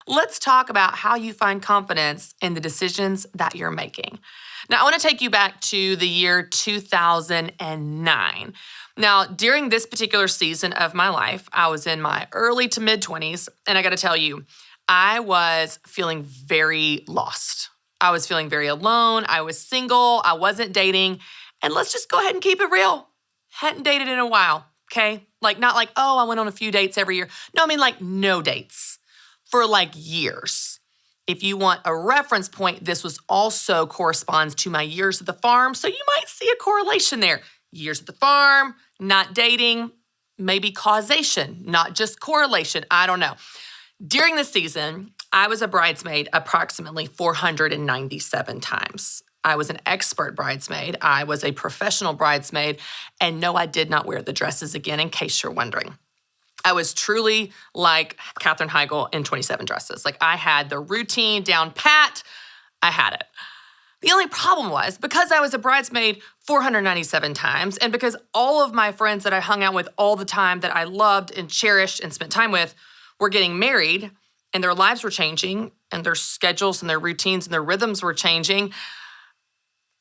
let's talk about how you find confidence in the decisions that you're making. Now, I want to take you back to the year 2009. Now, during this particular season of my life, I was in my early to mid 20s, and I got to tell you, I was feeling very lost. I was feeling very alone. I was single. I wasn't dating. And let's just go ahead and keep it real. Hadn't dated in a while, okay? Like, not like, oh, I went on a few dates every year. No, I mean like no dates for like years. If you want a reference point, this was also corresponds to my years at the farm. So you might see a correlation there. Years at the farm, not dating, maybe causation, not just correlation. I don't know. During the season, I was a bridesmaid approximately 497 times. I was an expert bridesmaid. I was a professional bridesmaid. And no, I did not wear the dresses again, in case you're wondering. I was truly like Katherine Heigl in 27 Dresses. Like, I had the routine down pat. I had it. The only problem was, because I was a bridesmaid 497 times, and because all of my friends that I hung out with all the time, that I loved and cherished and spent time with, were getting married, and their lives were changing, and their schedules and their routines and their rhythms were changing,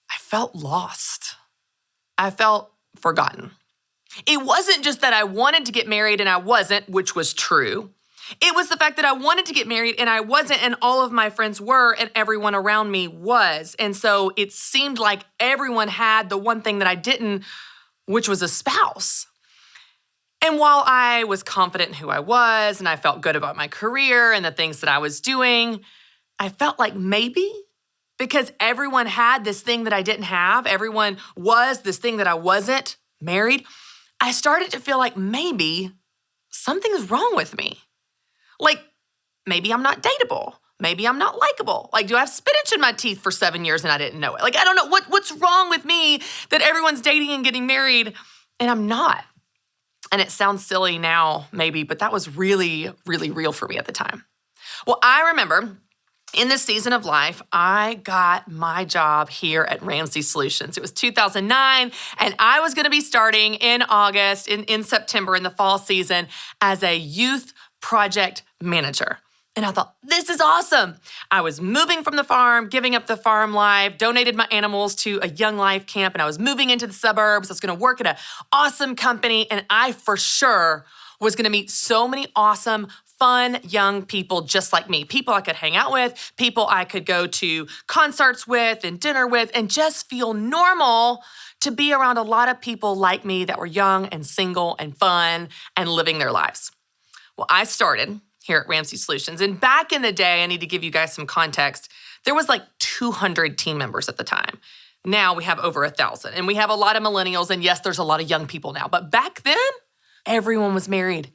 I felt lost. I felt forgotten. It wasn't just that I wanted to get married and I wasn't, which was true. It was the fact that I wanted to get married and I wasn't, and all of my friends were, and everyone around me was. And so it seemed like everyone had the one thing that I didn't, which was a spouse. And while I was confident in who I was and I felt good about my career and the things that I was doing, I felt like maybe because everyone had this thing that I didn't have, everyone was this thing that I wasn't, married, I started to feel like maybe something's wrong with me. Like, maybe I'm not dateable. Maybe I'm not likable. Like, do I have spinach in my teeth for 7 years and I didn't know it? Like, I don't know what's wrong with me that everyone's dating and getting married and I'm not. And it sounds silly now, maybe, but that was really, really real for me at the time. Well, I remember in this season of life, I got my job here at Ramsey Solutions. It was 2009, and I was going to be starting in August, in September, in the fall season, as a youth project manager. And I thought, this is awesome. I was moving from the farm, giving up the farm life, donated my animals to a young life camp, and I was moving into the suburbs. I was going to work at an awesome company, and I for sure was going to meet so many awesome, fun young people just like me, people I could hang out with, people I could go to concerts with and dinner with, and just feel normal to be around a lot of people like me that were young and single and fun and living their lives. Well, I started here at Ramsey Solutions, and back in the day, I need to give you guys some context, there was like 200 team members at the time. Now we have over 1,000, and we have a lot of millennials, and yes, there's a lot of young people now, but back then, everyone was married.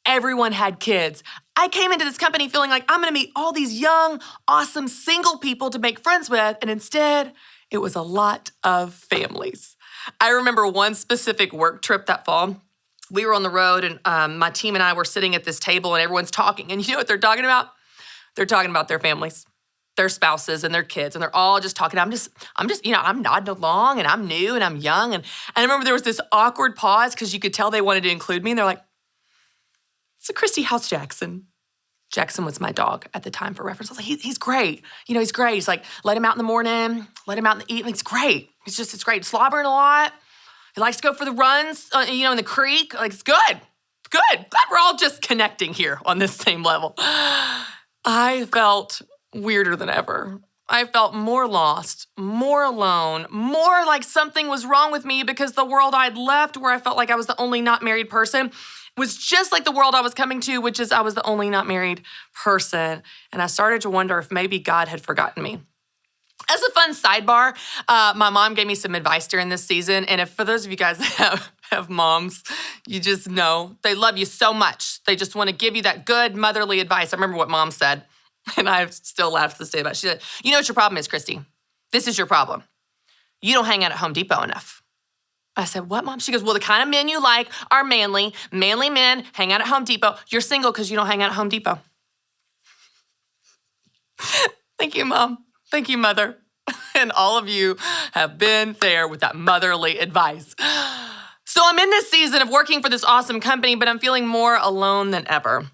Everyone had kids. I came into this company feeling like I'm gonna meet all these young, awesome single people to make friends with, and instead, it was a lot of families. I remember one specific work trip that fall. We were on the road, and my team and I were sitting at this table, and everyone's talking, and you know what they're talking about? They're talking about their families, their spouses, and their kids, and they're all just talking. I'm just, I'm nodding along, and I'm new, and I'm young, and I remember there was this awkward pause because you could tell they wanted to include me, and they're like, "So Christy, how's Jackson?" Jackson was my dog at the time, for reference. I was like, he's great. He's great. He's like, let him out in the morning, let him out in the evening. It's great. It's great. Slobbering a lot. He likes to go for the runs, in the creek. Like, it's good. It's good. Glad we're all just connecting here on this same level. I felt weirder than ever. I felt more lost, more alone, more like something was wrong with me because the world I'd left, where I felt like I was the only not married person, was just like the world I was coming to, which is I was the only not married person. And I started to wonder if maybe God had forgotten me. As a fun sidebar, my mom gave me some advice during this season. And if for those of you guys that have moms, you just know they love you so much. They just want to give you that good motherly advice. I remember what mom said, and I still laugh to this day about it. She said, "You know what your problem is, Christy? This is your problem. You don't hang out at Home Depot enough." I said, "What, Mom?" She goes, "Well, the kind of men you like are manly. Manly men hang out at Home Depot. You're single because you don't hang out at Home Depot." Thank you, Mom. Thank you, Mother. And all of you have been there with that motherly advice. So I'm in this season of working for this awesome company, but I'm feeling more alone than ever.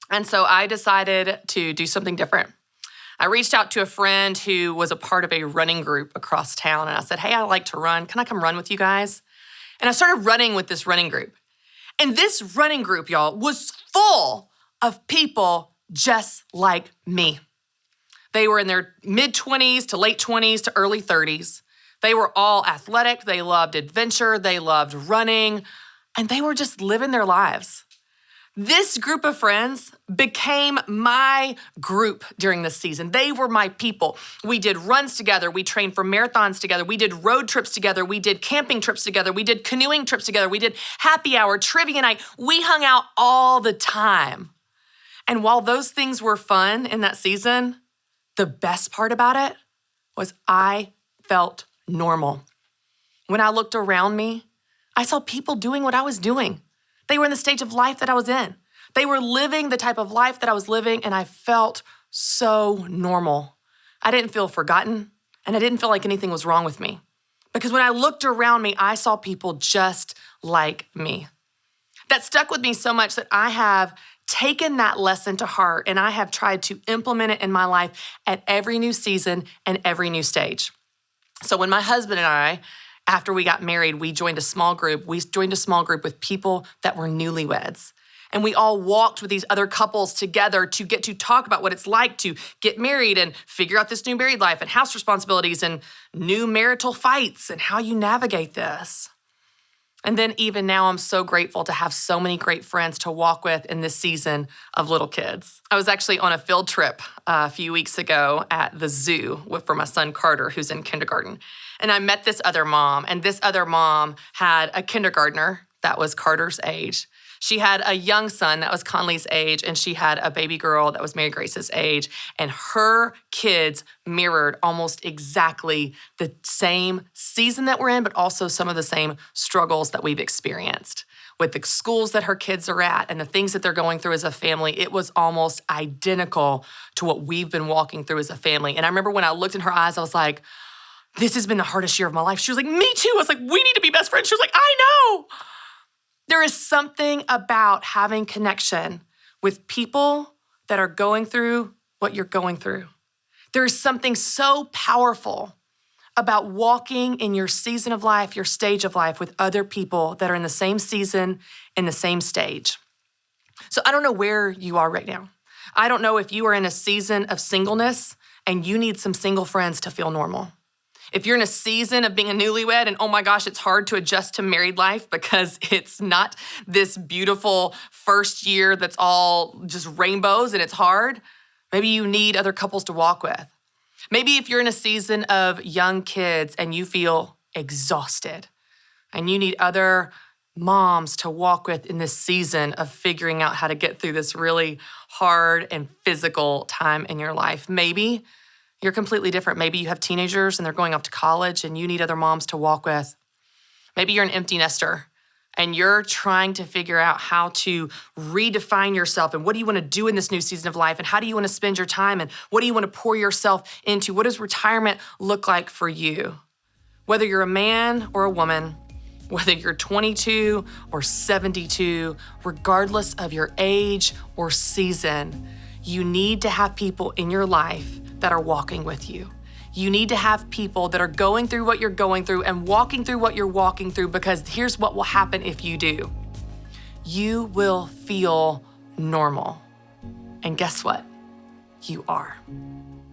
And so I decided to do something different. I reached out to a friend who was a part of a running group across town, and I said, hey, I like to run. Can I come run with you guys? And I started running with this running group. And this running group, y'all, was full of people just like me. They were in their mid-20s to late 20s to early 30s. They were all athletic. They loved adventure. They loved running. And they were just living their lives. This group of friends became my group during this season. They were my people. We did runs together. We trained for marathons together. We did road trips together. We did camping trips together. We did canoeing trips together. We did happy hour, trivia night. We hung out all the time. And while those things were fun in that season, the best part about it was I felt normal. When I looked around me, I saw people doing what I was doing. They were in the stage of life that I was in. They were living the type of life that I was living, and I felt so normal. I didn't feel forgotten, and I didn't feel like anything was wrong with me. Because when I looked around me, I saw people just like me. That stuck with me so much that I have taken that lesson to heart, and I have tried to implement it in my life at every new season and every new stage. So when my husband and I, after we got married, we joined a small group. We joined a small group with people that were newlyweds. And we all walked with these other couples together to get to talk about what it's like to get married and figure out this new married life and house responsibilities and new marital fights and how you navigate this. And then even now, I'm so grateful to have so many great friends to walk with in this season of little kids. I was actually on a field trip a few weeks ago at the zoo for my son Carter, who's in kindergarten. And I met this other mom, and this other mom had a kindergartner that was Carter's age. She had a young son that was Conley's age, and she had a baby girl that was Mary Grace's age. And her kids mirrored almost exactly the same season that we're in, but also some of the same struggles that we've experienced. With the schools that her kids are at and the things that they're going through as a family, it was almost identical to what we've been walking through as a family. And I remember when I looked in her eyes, I was like, this has been the hardest year of my life. She was like, me too. I was like, we need to be best friends. She was like, I know. There is something about having connection with people that are going through what you're going through. There is something so powerful about walking in your season of life, your stage of life with other people that are in the same season, in the same stage. So I don't know where you are right now. I don't know if you are in a season of singleness and you need some single friends to feel normal. If you're in a season of being a newlywed and oh my gosh, it's hard to adjust to married life because it's not this beautiful first year that's all just rainbows and it's hard, maybe you need other couples to walk with. Maybe if you're in a season of young kids and you feel exhausted and you need other moms to walk with in this season of figuring out how to get through this really hard and physical time in your life. Maybe you're completely different. Maybe you have teenagers and they're going off to college and you need other moms to walk with. Maybe you're an empty nester and you're trying to figure out how to redefine yourself and what do you want to do in this new season of life and how do you want to spend your time and what do you want to pour yourself into? What does retirement look like for you? Whether you're a man or a woman, whether you're 22 or 72, regardless of your age or season, you need to have people in your life that are walking with you. You need to have people that are going through what you're going through and walking through what you're walking through, because here's what will happen if you do. You will feel normal. And guess what? You are.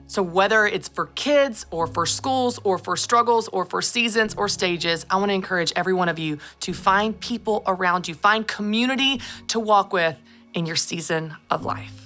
So whether it's for kids or for schools or for struggles or for seasons or stages, I want to encourage every one of you to find people around you, find community to walk with in your season of life.